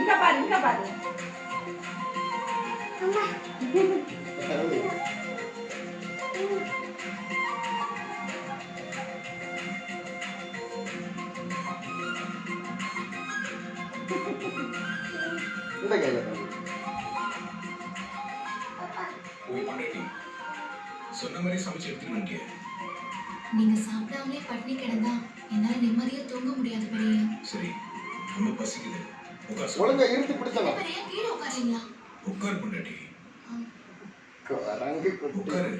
இங்க பாரு இங்க பாரு அம்மா இந்த கையில போய் பண்ணி சொன்ன மாதிரி சமைச்சு எடுத்துட்டு வந்துட்டியே. நீங்க சாப்பிடாமலே பட்டினி கிடந்தா என்னால நிம்மதியா தூங்க முடியாது பெரிய. சரி ரொம்ப பசிக்குது. உட்கார் ஒழுங்கா இழுத்து பிடிச்சலாம். பெரிய கீழே உட்காருங்களா? உட்கார் பண்ணி ரங்கு உட்காரு.